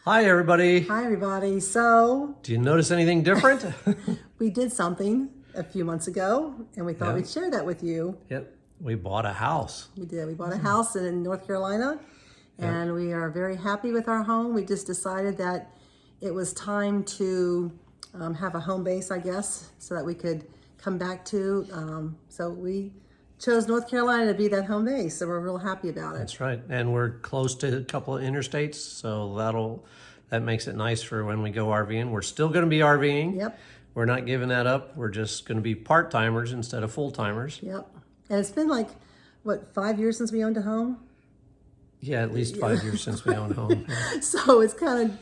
Hi, everybody. Hi, everybody. So, Do you notice anything different? we did something a few months ago, and we thought Yeah. we'd share that with you. Yep, we bought a house. We did. We bought a house in North Carolina, and we are very happy with our home. We just decided that it was time to have a home base, I guess, so that we could come back to. So we chose North Carolina to be that home base, so we're real happy about it. That's right, and we're close to a couple of interstates, so that makes it nice for when we go RVing. We're still going to be RVing. Yep. We're not giving that up. We're just going to be part-timers instead of full-timers. Yep. And it's been like, what, 5 years since we owned a home? Yeah, at least 5 years since we owned a home. Yeah. So it's kind of,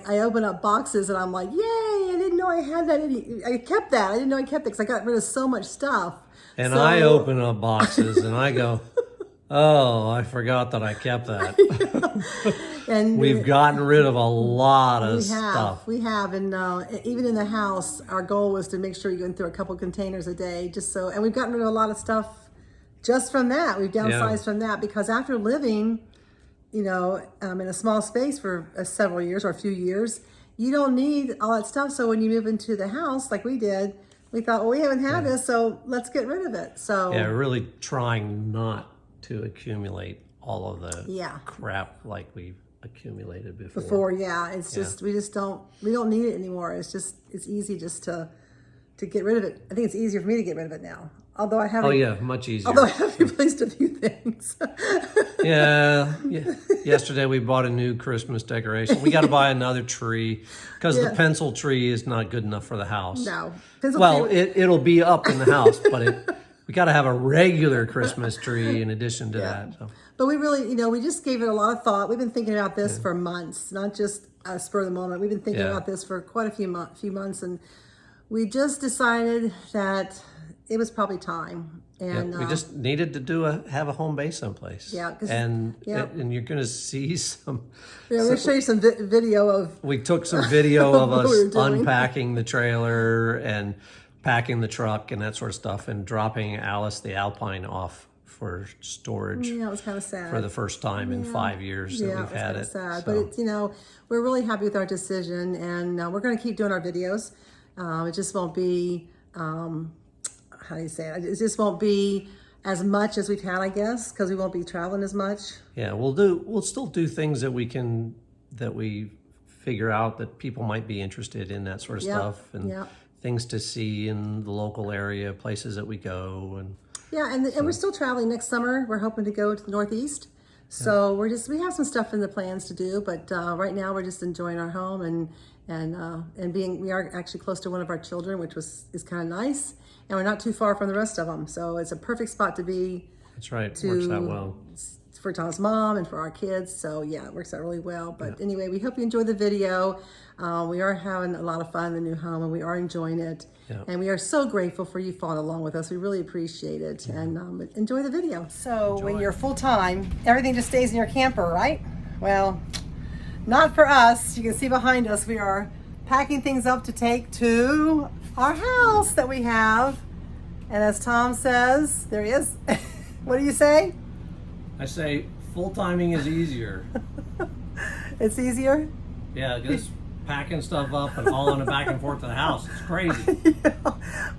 I open up boxes and I'm like, yay, I didn't know I had that. I kept that. I didn't know I kept it because I got rid of so much stuff. And So- I open up boxes and I go, oh, I forgot that I kept that. And We've gotten rid of a lot of we stuff. and even in the house, our goal was to make sure you went through a couple containers a day, and we've gotten rid of a lot of stuff just from that. We've downsized from that because after living, in a small space for several years or a few years, you don't need all that stuff. So when you move into the house, like we did, we thought, well, we haven't had this, so let's get rid of it. So Yeah, really trying not to accumulate all of the crap like we've accumulated before. It's just we don't need it anymore. It's easy just to get rid of it. I think it's easier for me to get rid of it now. Although I have Much easier. Although I have replaced a few things. Yeah. Yesterday we bought a new Christmas decoration. We got to buy another tree because the pencil tree is not good enough for the house. No. It'll be up in the house, but we got to have a regular Christmas tree in addition to that. So. But we really, we just gave it a lot of thought. We've been thinking about this for months, not just a spur of the moment. We've been thinking about this for quite a few months, and we just decided that it was probably time. And we just needed to have a home base someplace. Yeah. And you're going to see some. Yeah, we'll show you some video of. We took some video of what us we were doing. unpacking the trailer and packing the truck and that sort of stuff, and dropping Alice the Alpine off for storage. Yeah, it was kind of sad. For the first time in 5 years that we've had it. Sad. So. But it's, we're really happy with our decision, and we're going to keep doing our videos. It just won't be, how do you say it? It just won't be as much as we've had, I guess, because we won't be traveling as much. Yeah, we'll still do things that we figure out that people might be interested in, that sort of stuff, and things to see in the local area, places that we go, and. Yeah, and we're still traveling next summer. We're hoping to go to the Northeast. So we have some stuff in the plans to do, but right now we're just enjoying our home and we are actually close to one of our children, which is kind of nice, and we're not too far from the rest of them. So it's a perfect spot to be. That's right. It works out well. For Tom's mom and for our kids. So yeah, it works out really well. But anyway, we hope you enjoy the video. We are having a lot of fun in the new home, and we are enjoying it. Yeah. And we are so grateful for you following along with us. We really appreciate it. And enjoy the video. So when you're full time, everything just stays in your camper, right? Well, not for us. You can see behind us, we are packing things up to take to our house that we have. And as Tom says, there he is. What do you say? I say full timing is easier. It's easier? Yeah, just packing stuff up and hauling it back and forth to the house. It's crazy.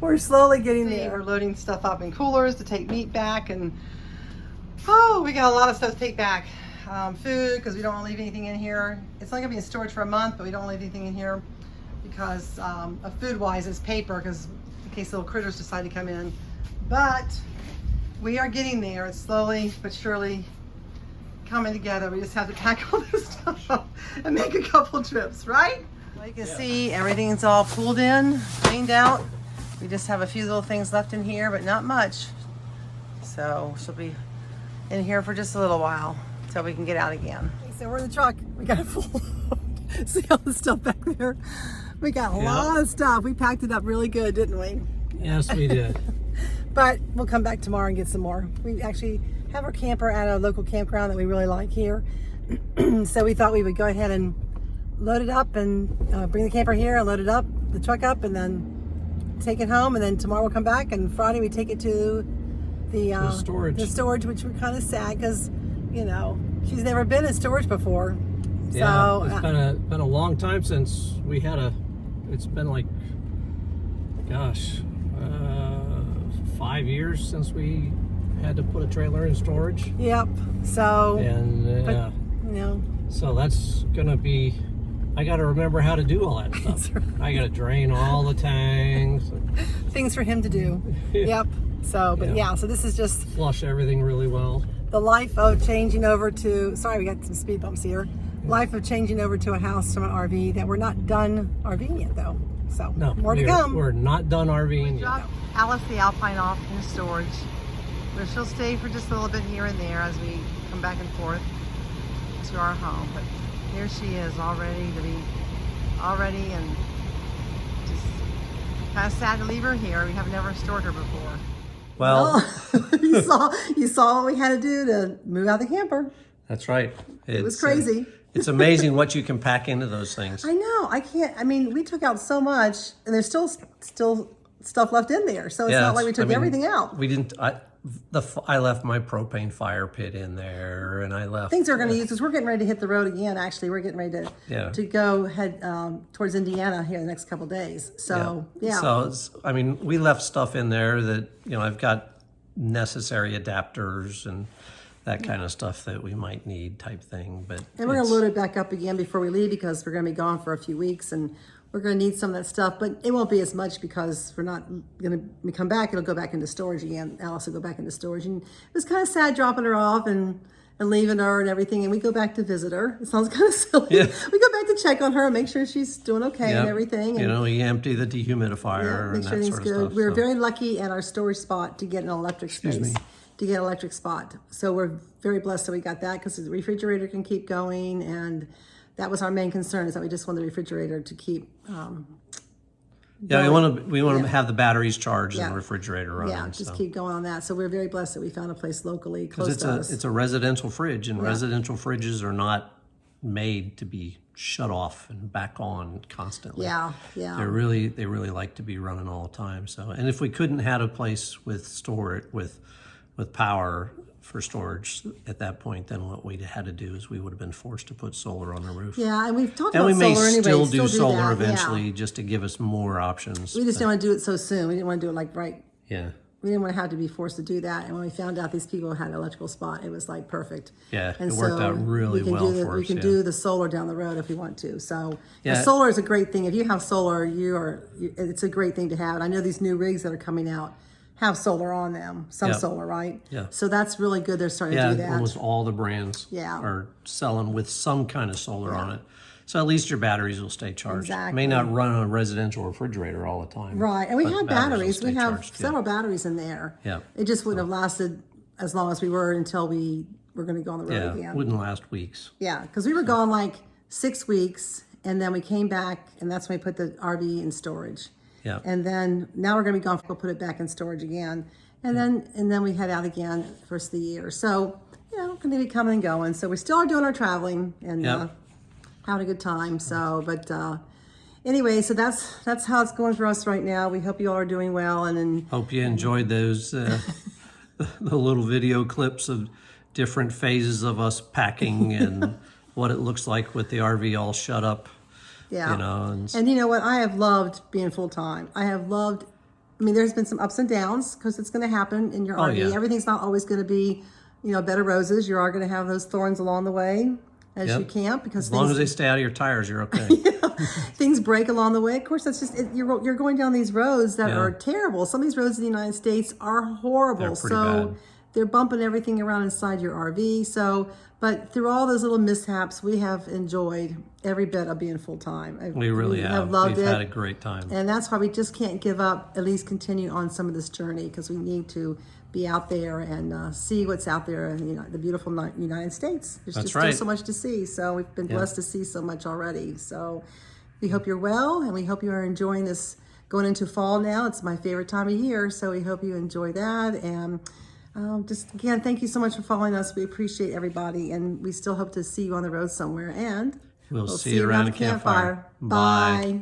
We're slowly getting there. We're loading stuff up in coolers to take meat back, and we got a lot of stuff to take back. Food, because we don't want to leave anything in here. It's not going to be in storage for a month, but we don't want to leave anything in here because of food-wise, it's paper, because in case little critters decide to come in. But we are getting there. It's slowly but surely coming together. We just have to pack all this stuff up and make a couple trips, right? Well, you can see everything's all pulled in, cleaned out. We just have a few little things left in here, but not much. So she'll be in here for just a little while until we can get out again. Okay, so we're in the truck. We got a full load. See all the stuff back there? We got a lot of stuff. We packed it up really good, didn't we? Yes, we did. But we'll come back tomorrow and get some more. We actually have our camper at a local campground that we really like here. So we thought we would go ahead and load it up and bring the camper here and load it up, the truck up, and then take it home. And then tomorrow we'll come back, and Friday we take it to the storage, which we're kind of sad because, she's never been in storage before. So it's been a long time since we had it's been like, gosh, 5 years since we had to put a trailer in storage. Yep. So. And but, you know. So that's gonna be. I got to remember how to do all that stuff. Right. I got to drain all the tanks. Things for him to do. Yep. So, but yeah. So this is just flush everything really well. The life of changing over to. Sorry, we got some speed bumps here. Life of changing over to a house from an RV that we're not done RVing yet, though. So no, more to come. We're not done RVing yet. Dropped Alice the Alpine off in storage, where she'll stay for just a little bit here and there as we come back and forth to our home. But here she is, all ready, and just kind of sad to leave her here. We have never stored her before. Well, you saw what we had to do to move out the camper. That's right. It was crazy. It's amazing what you can pack into those things. I know. I can't. I mean, we took out so much, and there's still stuff left in there. So it's not like we took everything out. We didn't. I left my propane fire pit in there, and I left things we're going to use because we're getting ready to hit the road again. Actually, we're getting ready to go head towards Indiana here the next couple of days. So So we left stuff in there that I've got necessary adapters and that kind of stuff that we might need, type thing. But we're going to load it back up again before we leave because we're going to be gone for a few weeks and we're going to need some of that stuff, but it won't be as much because we're not going to come back. It'll go back into storage again. Alice will go back into storage. And it was kind of sad dropping her off and leaving her and everything. And we go back to visit her. It sounds kind of silly. Yeah. We go back to check on her and make sure she's doing okay and everything. And, we empty the dehumidifier and that everything's sort of good. stuff. We were very lucky at our storage spot to get an electric space. To get an electric spot. So we're very blessed that we got that because the refrigerator can keep going, and that was our main concern, is that we just want the refrigerator to keep we want to have the batteries charged and the refrigerator running. Yeah, just keep going on that. So we're very blessed that we found a place locally close to us. It's a residential fridge, and residential fridges are not made to be shut off and back on constantly. Yeah. They really like to be running all the time. So, and if we couldn't have a place with with power for storage at that point, then what we had to do is we would have been forced to put solar on the roof. Yeah, and we've talked about solar anyway. And we may still do solar that, eventually, just to give us more options. We just didn't want to do it so soon. We didn't want to do it right. Yeah. We didn't want to have to be forced to do that. And when we found out these people had an electrical spot, it was like perfect. Yeah, it worked out really well for us. We can do the solar down the road if we want to. So solar is a great thing. If you have solar, it's a great thing to have. And I know these new rigs that are coming out have solar on them, solar, right? Yeah. So that's really good. They're starting to do that. Almost all the brands are selling with some kind of solar on it. So at least your batteries will stay charged. Exactly. May not run a residential refrigerator all the time. Right, and we have batteries. We have several batteries in there. Yeah. It just wouldn't have lasted as long as we were until we were going to go on the road again. Yeah, wouldn't last weeks. Yeah, because we were gone like 6 weeks, and then we came back, and that's when we put the RV in storage. Yeah. And then now we're going to be gone. We'll put it back in storage again, and then we head out again first of the year. So going to be coming and going. So we still are doing our traveling and having a good time. So, but anyway, so that's how it's going for us right now. We hope you all are doing well, and hope you enjoyed those the little video clips of different phases of us packing and what it looks like with the RV all shut up. Yeah. And you know what? I have loved being full-time. There's been some ups and downs because it's going to happen in your RV. Yeah. Everything's not always going to be, bed of roses. You are going to have those thorns along the way as you camp. Because as long as they stay out of your tires, you're okay. Things break along the way. Of course, that's just you're going down these roads that are terrible. Some of these roads in the United States are horrible. They're pretty bad. They're bumping everything around inside your RV. But through all those little mishaps, we have enjoyed every bit of being full-time. We really have. Loved it. We've had a great time. And that's why we just can't give up, at least continue on some of this journey, because we need to be out there and see what's out there in the beautiful United States. There's still so much to see. So we've been blessed to see so much already. So we hope you're well, and we hope you are enjoying this going into fall now. It's my favorite time of year, so we hope you enjoy that. And just again, thank you so much for following us. We appreciate everybody, and we still hope to see you on the road somewhere. And we'll see you around the campfire. Bye.